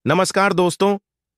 नमस्कार दोस्तों।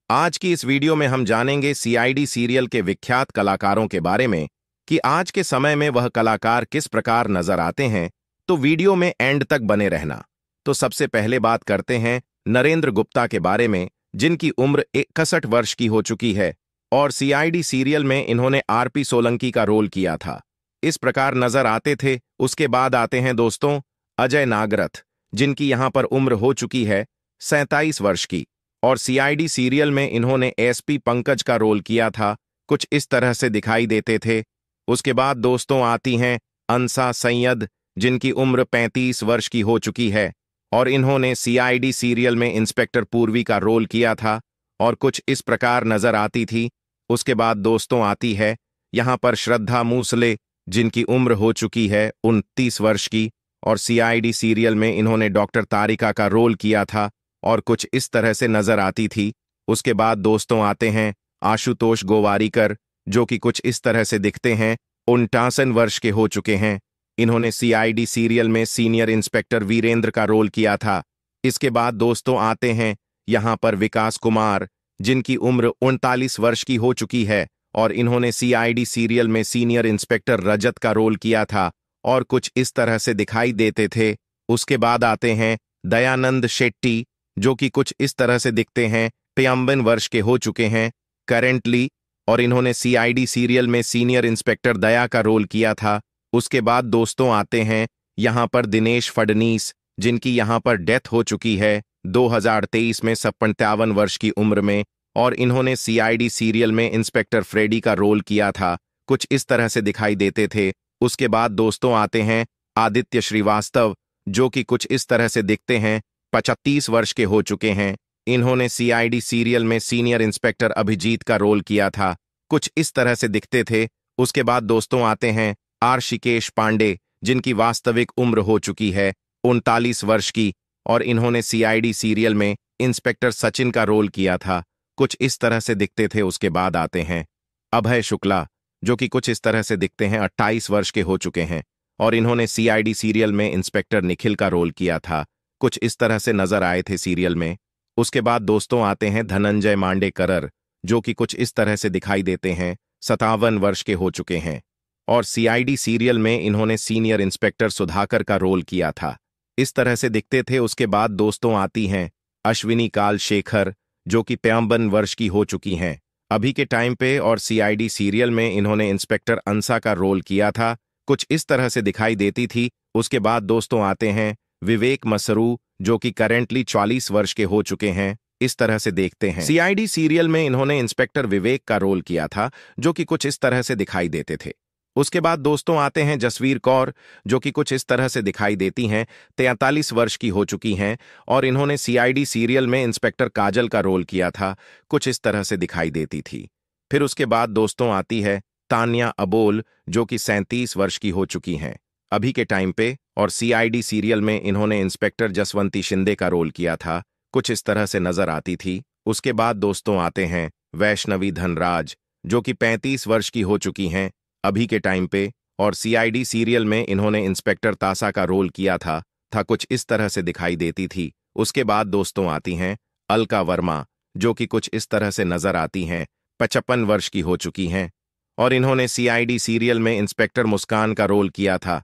आज की इस वीडियो में हम जानेंगे सीआईडी सीरियल के विख्यात कलाकारों के बारे में कि आज के समय में वह कलाकार किस प्रकार नजर आते हैं। तो वीडियो में एंड तक बने रहना। तो सबसे पहले बात करते हैं नरेंद्र गुप्ता के बारे में, जिनकी उम्र 61 वर्ष की हो चुकी है और सीआईडी सीरियल में इन्होंने आरपी सोलंकी का रोल किया था। इस प्रकार नजर आते थे। उसके बाद आते हैं दोस्तों अजय नागरथ, जिनकी यहां पर उम्र हो चुकी है 47 वर्ष की और सीआईडी सीरियल में इन्होंने एसपी पंकज का रोल किया था। कुछ इस तरह से दिखाई देते थे। उसके बाद दोस्तों आती हैं अंसा सैयद, जिनकी उम्र 35 वर्ष की हो चुकी है और इन्होंने सीआईडी सीरियल में इंस्पेक्टर पूर्वी का रोल किया था और कुछ इस प्रकार नजर आती थी। उसके बाद दोस्तों आती है यहां पर श्रद्धा मूसले, जिनकी उम्र हो चुकी है 29 वर्ष की और सीआईडी सीरियल में इन्होंने डॉक्टर तारिका का रोल किया था और कुछ इस तरह से नजर आती थी। उसके बाद दोस्तों आते हैं आशुतोष गोवारिकर, जो कि कुछ इस तरह से दिखते हैं। 59 वर्ष के हो चुके हैं। इन्होंने सीआईडी सीरियल में सीनियर इंस्पेक्टर वीरेंद्र का रोल किया था। इसके बाद दोस्तों आते हैं यहां पर विकास कुमार, जिनकी उम्र 39 वर्ष की हो चुकी है और इन्होंने सीआईडी सीरियल में सीनियर इंस्पेक्टर रजत का रोल किया था और कुछ इस तरह से दिखाई देते थे। उसके बाद आते हैं दयानंद शेट्टी, जो कि कुछ इस तरह से दिखते हैं। 53 वर्ष के हो चुके हैं करेंटली और इन्होंने सीआईडी सीरियल में सीनियर इंस्पेक्टर दया का रोल किया था। उसके बाद दोस्तों आते हैं यहां पर दिनेश फडनीस, जिनकी यहां पर डेथ हो चुकी है 2023 में 57 वर्ष की उम्र में और इन्होंने सीआईडी सीरियल में इंस्पेक्टर फ्रेडी का रोल किया था। कुछ इस तरह से दिखाई देते थे। उसके बाद दोस्तों आते हैं आदित्य श्रीवास्तव, जो कि कुछ इस तरह से दिखते हैं। 35 वर्ष के हो चुके हैं। इन्होंने सीआईडी सीरियल में सीनियर इंस्पेक्टर अभिजीत का रोल किया था। कुछ इस तरह से दिखते थे। उसके बाद दोस्तों आते हैं ऋषिकेश पांडे, जिनकी वास्तविक उम्र हो चुकी है 39 वर्ष की और इन्होंने सीआईडी सीरियल में इंस्पेक्टर सचिन का रोल किया था। कुछ इस तरह से दिखते थे। उसके बाद आते हैं अभय शुक्ला, जो कि कुछ इस तरह से दिखते हैं। 28 वर्ष के हो चुके हैं और इन्होंने सीआईडी सीरियल में इंस्पेक्टर निखिल का रोल किया था। कुछ इस तरह से नजर आए थे सीरियल में। उसके बाद दोस्तों आते हैं धनंजय मांडेकरर, जो कि कुछ इस तरह से दिखाई देते हैं। 57 वर्ष के हो चुके हैं और सीआईडी सीरियल में इन्होंने सीनियर इंस्पेक्टर सुधाकर का रोल किया था। इस तरह से दिखते थे। उसके बाद दोस्तों आती हैं अश्विनी काल शेखर, जो कि 53 वर्ष की हो चुकी हैं अभी के टाइम पे और सीआईडी सीरियल में इन्होंने इंस्पेक्टर अंसा का रोल किया था। कुछ इस तरह से दिखाई देती थी। उसके बाद दोस्तों आते हैं विवेक मसरू, जो कि करेंटली 40 वर्ष के हो चुके हैं। इस तरह से देखते हैं। सीआईडी सीरियल में इन्होंने इंस्पेक्टर विवेक का रोल किया था, जो कि कुछ इस तरह से दिखाई देते थे। उसके बाद दोस्तों आते हैं जसवीर कौर, जो कि कुछ इस तरह से दिखाई देती हैं। 43 वर्ष की हो चुकी हैं और इन्होंने सीआईडी सीरियल में इंस्पेक्टर काजल का रोल किया था। कुछ इस तरह से दिखाई देती थी। फिर उसके बाद दोस्तों आती है तान्या अबोल, जो कि 37 वर्ष की हो चुकी हैं अभी के टाइम पे और सीआईडी सीरियल में इन्होंने इंस्पेक्टर जसवंती शिंदे का रोल किया था। कुछ इस तरह से नजर आती थी। उसके बाद दोस्तों आते हैं वैष्णवी धनराज, जो कि 35 वर्ष की हो चुकी हैं अभी के टाइम पे और सीआईडी सीरियल में इन्होंने इंस्पेक्टर तासा का रोल किया था। कुछ इस तरह से दिखाई देती थी। उसके बाद दोस्तों आती हैं अलका वर्मा, जो कि कुछ इस तरह से नजर आती हैं। 55 वर्ष की हो चुकी हैं और इन्होंने सीआईडी सीरियल में इंस्पेक्टर मुस्कान का रोल किया था।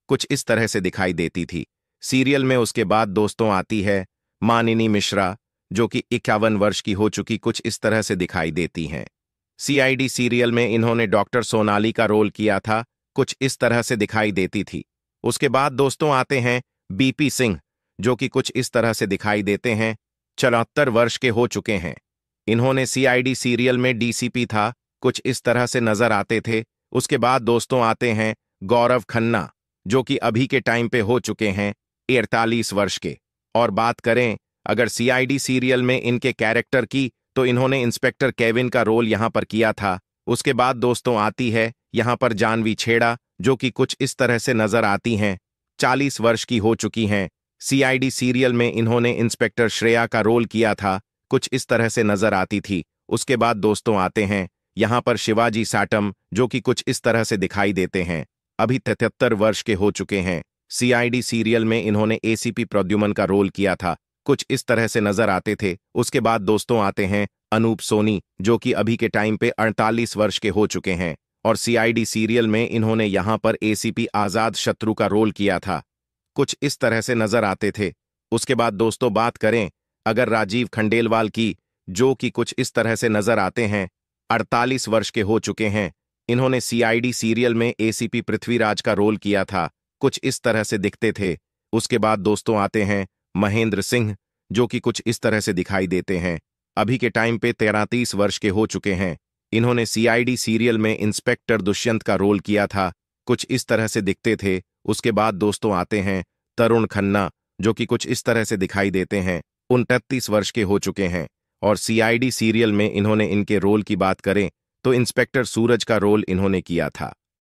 कुछ इस तरह से दिखाई देती थी सीरियल में। उसके बाद दोस्तों आती है मानिनी मिश्रा, जो कि 51 वर्ष की हो चुकी कुछ इस तरह से दिखाई देती हैं। सीआईडी सीरियल में इन्होंने डॉक्टर सोनाली का रोल किया था। कुछ इस तरह से दिखाई देती थी। उसके बाद दोस्तों आते हैं बीपी सिंह, जो कि कुछ इस तरह से दिखाई देते हैं। 74 वर्ष के हो चुके हैं। इन्होंने सीआईडी सीरियल में डीसीपी था। कुछ इस तरह से नजर आते थे। उसके बाद दोस्तों आते हैं गौरव खन्ना, जो कि अभी के टाइम पे हो चुके हैं 43 वर्ष के। और बात करें अगर सीआईडी सीरियल में इनके कैरेक्टर की, तो इन्होंने इंस्पेक्टर केविन का रोल यहां पर किया था। उसके बाद दोस्तों आती है यहां पर जानवी छेड़ा, जो कि कुछ इस तरह से नजर आती हैं। 40 वर्ष की हो चुकी हैं। सीआईडी सीरियल में इन्होंने इंस्पेक्टर श्रेया का रोल किया था। कुछ इस तरह से नजर आती थी। उसके बाद दोस्तों आते हैं यहां पर शिवाजी साटम, जो कि कुछ इस तरह से दिखाई देते हैं। अभी 73 वर्ष के हो चुके हैं। सीआईडी सीरियल में इन्होंने एसीपी प्रद्युमन का रोल किया था। कुछ इस तरह से नजर आते थे। उसके बाद दोस्तों आते हैं अनूप सोनी, जो कि अभी के टाइम पे 48 वर्ष के हो चुके हैं और सीआईडी सीरियल में इन्होंने यहां पर एसीपी आजाद शत्रु का रोल किया था। कुछ इस तरह से नजर आते थे। उसके बाद दोस्तों बात करें अगर राजीव खंडेलवाल की, जो कि कुछ इस तरह से नजर आते हैं, 48 वर्ष के हो चुके हैं। इन्होंने सीआईडी सीरियल में एसीपी पृथ्वीराज का रोल किया था। कुछ इस तरह से दिखते थे। उसके बाद दोस्तों आते हैं महेंद्र सिंह, जो कि कुछ इस तरह से दिखाई देते हैं। अभी के टाइम पे 33 वर्ष के हो चुके हैं। इन्होंने सीआईडी सीरियल में इंस्पेक्टर दुष्यंत का रोल किया था। कुछ इस तरह से दिखते थे। उसके बाद दोस्तों आते हैं तरुण खन्ना, जो कि कुछ इस तरह से दिखाई देते हैं। 29 वर्ष के हो चुके हैं और सीआईडी सीरियल में इन्होंने इनके रोल की बात करें तो इंस्पेक्टर सूरज का रोल इन्होंने किया था।